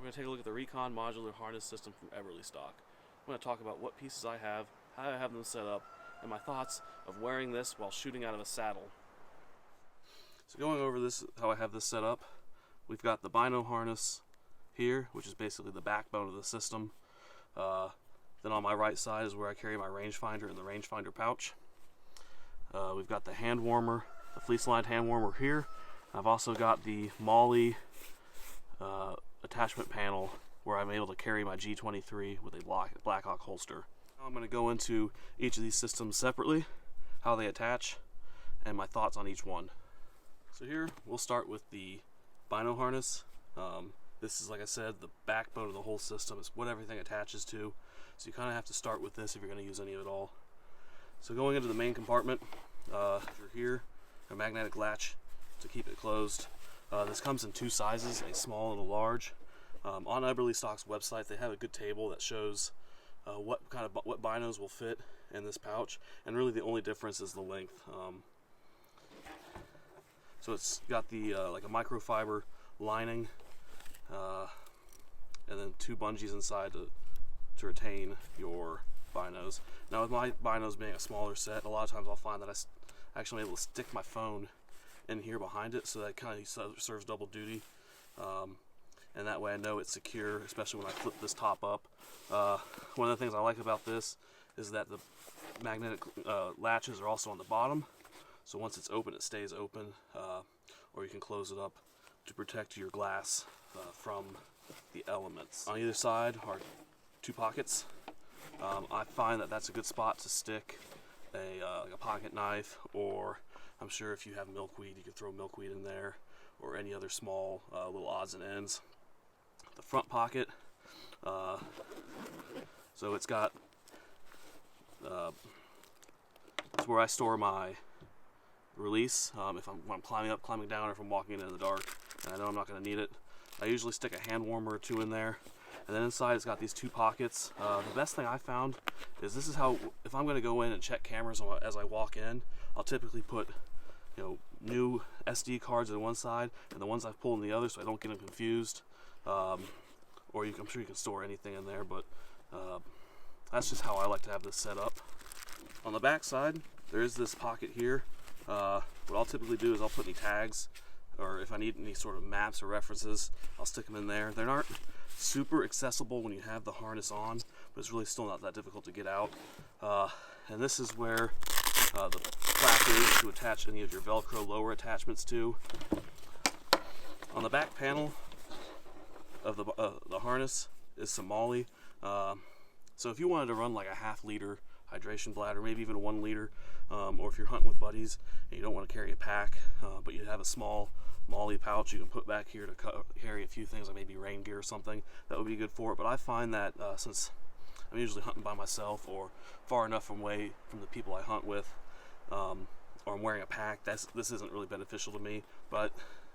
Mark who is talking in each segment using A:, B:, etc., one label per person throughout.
A: We're going to take a look at the Recon Modular Harness System from Eberlestock. I'm going to talk about what pieces I have, how I have them set up, and my thoughts of wearing this while shooting out of a saddle. So going over this, how I have this set up, we've got the Bino harness here, which is basically the backbone of the system. Then on my right side is where I carry my rangefinder in the rangefinder pouch. We've got the hand warmer, the fleece-lined hand warmer here. I've also got the MOLLE attachment panel where I'm able to carry my G23 with a Blackhawk holster. Now I'm going to go into each of these systems separately, how they attach, and my thoughts on each one. So here we'll start with the Bino harness. This is, like I said, the backbone of the whole system. It's what everything attaches to. So you kind of have to start with this if you're going to use any of it all. So going into the main compartment, you're here, a magnetic latch to keep it closed. This comes in two sizes, a small and a large. On Eberlestock's website, they have a good table that shows what binos will fit in this pouch, and really the only difference is the length. So it's got the like a microfiber lining, and then two bungees inside to retain your binos. Now with my binos being a smaller set, a lot of times I'll find that I actually am able to stick my phone in here behind it, so that kind of serves double duty, and that way I know it's secure, especially when I flip this top up. One of the things I like about this is that the magnetic latches are also on the bottom, so once it's open it stays open, or you can close it up to protect your glass from the elements. On either side are two pockets. I find that that's a good spot to stick like a pocket knife, or I'm sure if you have milkweed, you can throw milkweed in there, or any other small little odds and ends. The front pocket, so it's got, it's where I store my release when I'm climbing down, or if I'm walking in the dark and I know I'm not going to need it. I usually stick a hand warmer or two in there. And then inside it's got these two pockets. The best thing I found is this is how, if I'm going to go in and check cameras as I walk in, I'll typically put, new SD cards on one side and the ones I've pulled on the other, so I don't get them confused. Or I'm sure you can store anything in there, but that's just how I like to have this set up. On the back side, there is this pocket here. What I'll typically do is I'll put any tags, or if I need any sort of maps or references, I'll stick them in there. They aren't super accessible when you have the harness on, but it's really still not that difficult to get out. And this is where the flap is to attach any of your Velcro lower attachments to. On the back panel of the harness is some MOLLE. So if you wanted to run like a ½ liter hydration bladder, maybe even 1 liter, or if you're hunting with buddies and you don't want to carry a pack, but you have a small MOLLE pouch you can put back here to carry a few things like maybe rain gear or something, that would be good for it. But I find that since I'm usually hunting by myself or far enough away from the people I hunt with, or I'm wearing a pack, this isn't really beneficial to me, but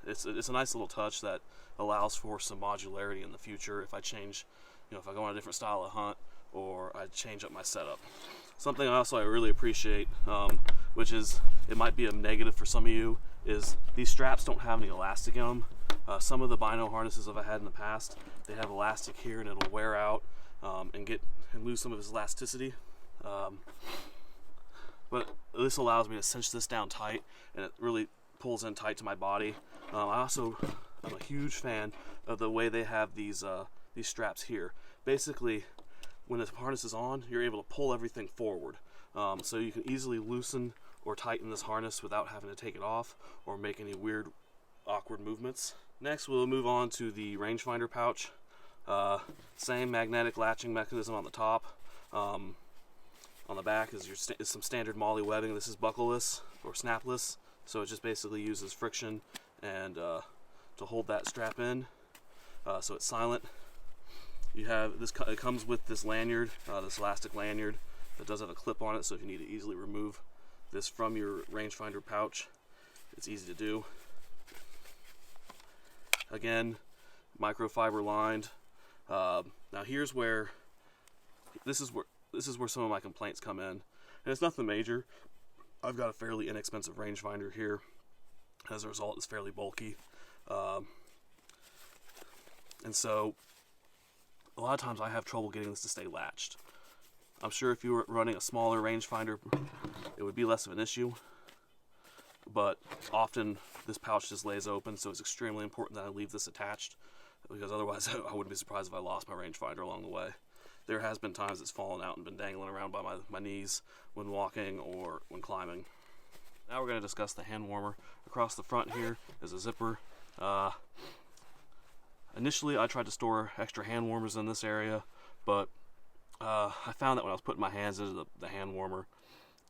A: it's a nice little touch that allows for some modularity in the future if I change, if I go on a different style of hunt, or I change up my setup. Something I really appreciate, which is, it might be a negative for some of you, is these straps don't have any elastic in them. Some of the Bino harnesses I've had in the past, they have elastic here and it'll wear out and lose some of its elasticity. But this allows me to cinch this down tight, and it really pulls in tight to my body. I'm a huge fan of the way they have these straps here. Basically, when the harness is on, you're able to pull everything forward. So you can easily loosen or tighten this harness without having to take it off or make any weird, awkward movements. Next, we'll move on to the rangefinder pouch. Same magnetic latching mechanism on the top. On the back is some standard MOLLE webbing. This is buckleless or snapless, so it just basically uses friction and to hold that strap in, so it's silent. You have this. It comes with this lanyard, this elastic lanyard that does have a clip on it, so if you need to easily remove this from your rangefinder pouch, it's easy to do. Again, microfiber lined. Now here's where this is where some of my complaints come in, and it's nothing major. I've got a fairly inexpensive rangefinder here. As a result, it's fairly bulky, and so a lot of times I have trouble getting this to stay latched. I'm sure if you were running a smaller rangefinder, it would be less of an issue, but often this pouch just lays open, so it's extremely important that I leave this attached, because otherwise I wouldn't be surprised if I lost my rangefinder along the way. There has been times it's fallen out and been dangling around by my knees when walking or when climbing. Now we're going to discuss the hand warmer. Across the front here is a zipper. Initially I tried to store extra hand warmers in this area, but I found that when I was putting my hands into the hand warmer,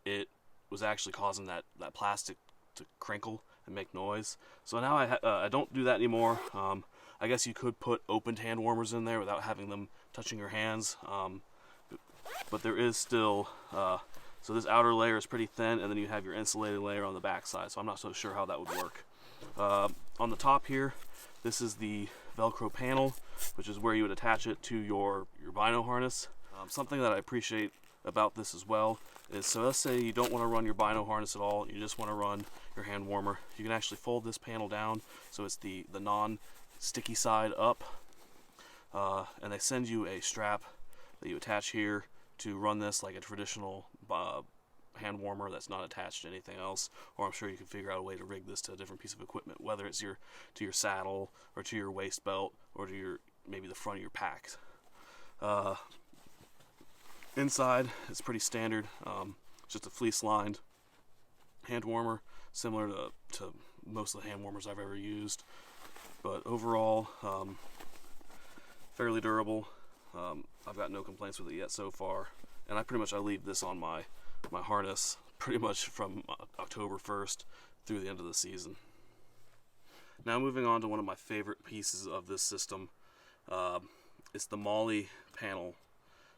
A: it was actually causing that plastic to crinkle and make noise. So now I don't do that anymore. I guess you could put opened hand warmers in there without having them touching your hands, but there is still, so this outer layer is pretty thin, and then you have your insulated layer on the back side, so I'm not so sure how that would work. On the top here, this is the Velcro panel, which is where you would attach it to your Bino harness. Something that I appreciate about this as well is, so let's say you don't want to run your Bino harness at all, you just want to run your hand warmer. You can actually fold this panel down so it's the non-sticky side up, and they send you a strap that you attach here to run this like a traditional hand warmer that's not attached to anything else. Or I'm sure you can figure out a way to rig this to a different piece of equipment, whether it's to your saddle or to your waist belt or to maybe the front of your pack. Inside it's pretty standard, just a fleece lined hand warmer, similar to most of the hand warmers I've ever used, but overall fairly durable. I've got no complaints with it yet so far, and I leave this on my harness pretty much from October 1st through the end of the season. Now moving on to one of my favorite pieces of this system, it's the MOLLE panel.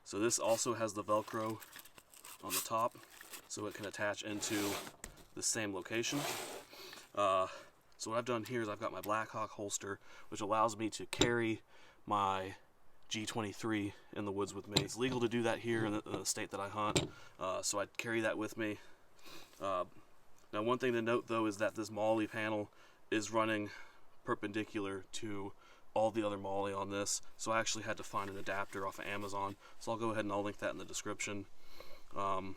A: So this also has the Velcro on the top, so it can attach into the same location. So what I've done here is I've got my Blackhawk holster, which allows me to carry my G23 in the woods with me. It's legal to do that here in the state that I hunt, so I carry that with me. Now one thing to note though is that this MOLLE panel is running perpendicular to all the other MOLLE on this, so I actually had to find an adapter off of Amazon, so I'll go ahead and I'll link that in the description. And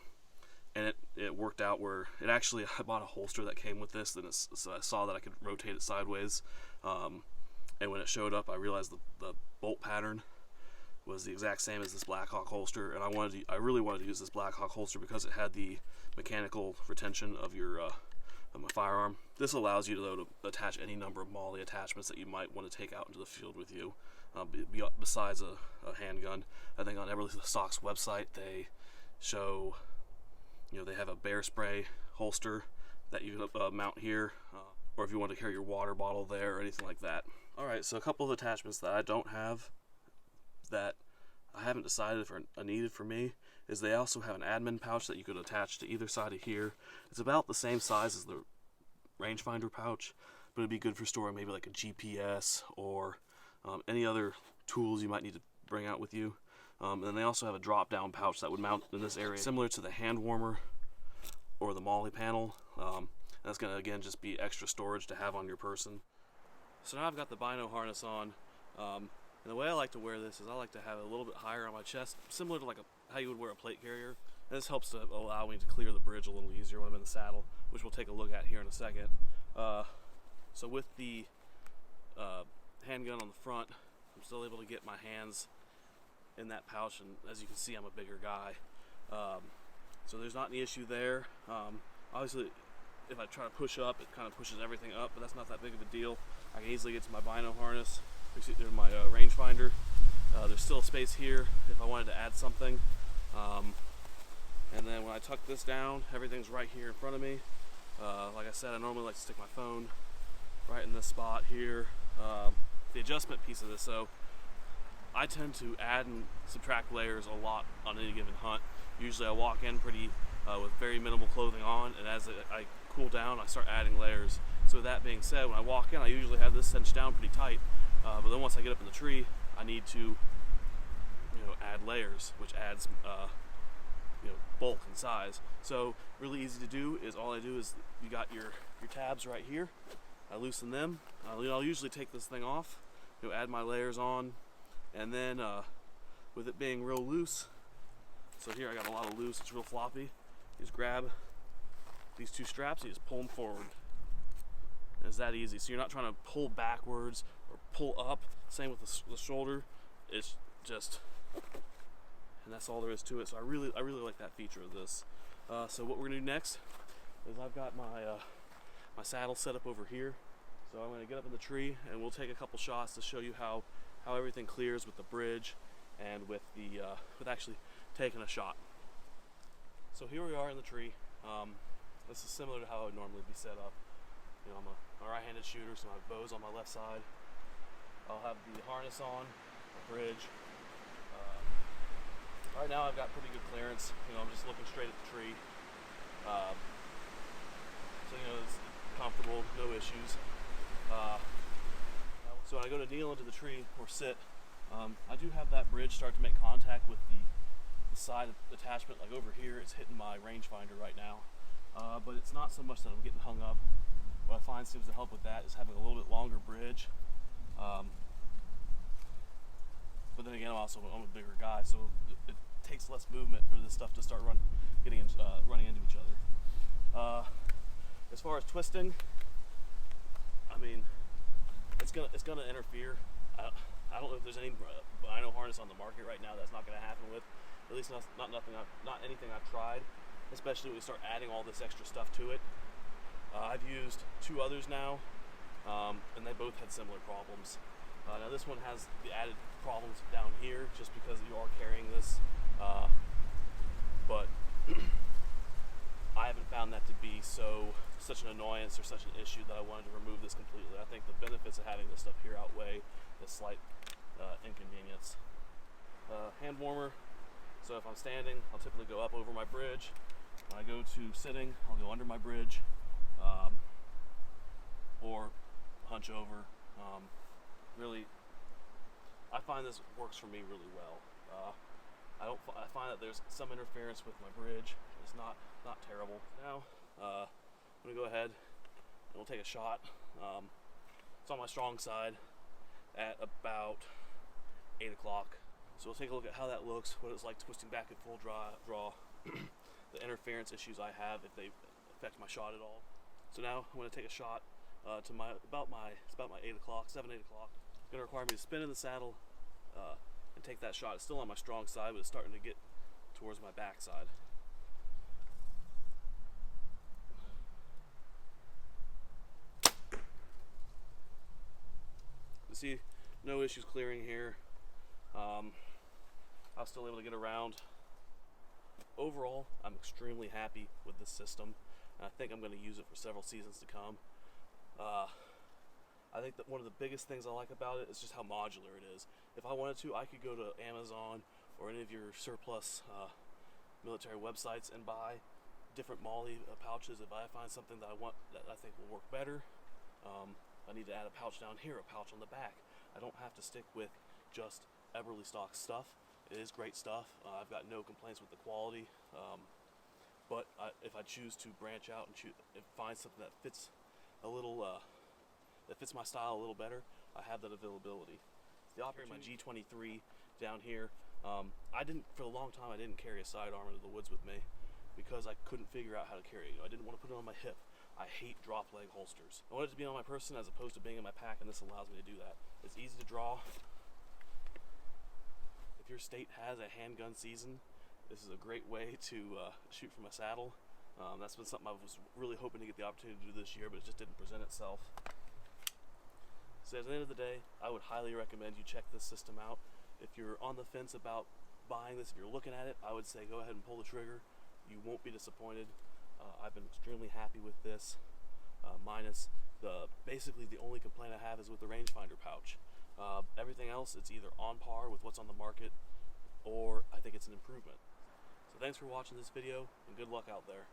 A: it worked out where I bought a holster that came with this, so I saw that I could rotate it sideways, and when it showed up I realized the bolt pattern was the exact same as this Blackhawk holster, and I really wanted to use this Blackhawk holster because it had the mechanical retention of your my firearm. This allows you though to attach any number of MOLLE attachments that you might want to take out into the field with you, besides a handgun. I think on Eberlestock's website they show, they have a bear spray holster that you can mount here, or if you want to carry your water bottle there or anything like that. Alright, so a couple of attachments that I don't have that I haven't decided if are needed for me is they also have an admin pouch that you could attach to either side of here. It's about the same size as the rangefinder pouch, but it'd be good for storing maybe like a GPS or any other tools you might need to bring out with you. And then they also have a drop down pouch that would mount in this area, similar to the hand warmer or the MOLLE panel. That's going to again just be extra storage to have on your person. So now I've got the Bino harness on, and the way I like to wear this is I like to have it a little bit higher on my chest, similar to like how you would wear a plate carrier. And this helps to allow me to clear the bridge a little easier when I'm in the saddle, which we'll take a look at here in a second. So with the handgun on the front, I'm still able to get my hands in that pouch, and as you can see I'm a bigger guy, so there's not any issue there. Obviously if I try to push up, it kind of pushes everything up, but that's not that big of a deal. I can easily get to my Bino harness, there's my rangefinder. There's still space here if I wanted to add something, and then when I tuck this down, everything's right here in front of me. Like I said, I normally like to stick my phone right in this spot here. The adjustment piece of this, so I tend to add and subtract layers a lot on any given hunt. Usually I walk in pretty with very minimal clothing on, and as I cool down, I start adding layers. So with that being said, when I walk in, I usually have this cinched down pretty tight, but then once I get up in the tree, I need to add layers, which adds bulk and size. So really easy to do is all I do is you got your tabs right here. I loosen them. I'll usually take this thing off, add my layers on, and then with it being real loose. So here I got a lot of loose, it's real floppy. You just grab these two straps, you just pull them forward. And it's that easy. So you're not trying to pull backwards or pull up. Same with the shoulder. It's just, and that's all there is to it. So I really like that feature of this. So what we're gonna do next is I've got my my saddle set up over here. So I'm gonna get up in the tree and we'll take a couple shots to show you how everything clears with the bridge and with the with actually taking a shot. So here we are in the tree. This is similar to how it would normally be set up. You know, I'm a right-handed shooter, so my bow's on my left side. I'll have the harness on, the bridge. Right now I've got pretty good clearance. You know, I'm just looking straight at the tree. So you know, it's comfortable, no issues. So when I go to kneel into the tree or sit, I do have that bridge start to make contact with the side attachment. Like over here, it's hitting my rangefinder right now. But it's not so much that I'm getting hung up. What I find seems to help with that is having a little bit longer bridge. But then again, I'm a bigger guy, so it takes less movement for this stuff to start running into each other. As far as twisting, I mean, it's gonna interfere. I don't know if there's any Bino harness on the market right now that's not gonna happen with. At least not anything I've tried. Especially when we start adding all this extra stuff to it. I've used 2 others now, and they both had similar problems. Now this one has the added problems down here just because you are carrying this, but I haven't found that to be such an annoyance or such an issue that I wanted to remove this completely. I think the benefits of having this stuff here outweigh the slight inconvenience. Hand warmer. So if I'm standing, I'll typically go up over my bridge. When I go to sitting, I'll go under my bridge, or hunch over. Really, I find this works for me really well. I find that there's some interference with my bridge. It's not terrible. Now, I'm gonna go ahead and we'll take a shot. It's on my strong side at about 8 o'clock. So we'll take a look at how that looks, what it's like twisting back at full draw, the interference issues I have, if they affect my shot at all. So now I'm going to take a shot to about 8 o'clock, 7, 8 o'clock. It's going to require me to spin in the saddle and take that shot. It's still on my strong side, but it's starting to get towards my back side. You see, no issues clearing here. I was still able to get around. Overall, I'm extremely happy with this system, and I think I'm going to use it for several seasons to come. I think that one of the biggest things I like about it is just how modular it is. If I wanted to, I could go to Amazon or any of your surplus military websites and buy different MOLLE pouches. If I find something that I want that I think will work better, I need to add a pouch down here, a pouch on the back. I don't have to stick with just Eberlestock stuff. It is great stuff. I've got no complaints with the quality, but if I choose to branch out and find something that fits a little, that fits my style a little better, I have that availability. The operating my G23 down here. For a long time I didn't carry a sidearm into the woods with me because I couldn't figure out how to carry it. I didn't want to put it on my hip. I hate drop leg holsters. I want it to be on my person as opposed to being in my pack, and this allows me to do that. It's easy to draw. If your state has a handgun season, this is a great way to shoot from a saddle. That's been something I was really hoping to get the opportunity to do this year, but it just didn't present itself. So at the end of the day, I would highly recommend you check this system out. If you're on the fence about buying this, if you're looking at it, I would say go ahead and pull the trigger. You won't be disappointed. I've been extremely happy with this, minus basically the only complaint I have is with the rangefinder pouch. Everything else, it's either on par with what's on the market, or I think it's an improvement. So thanks for watching this video, and good luck out there.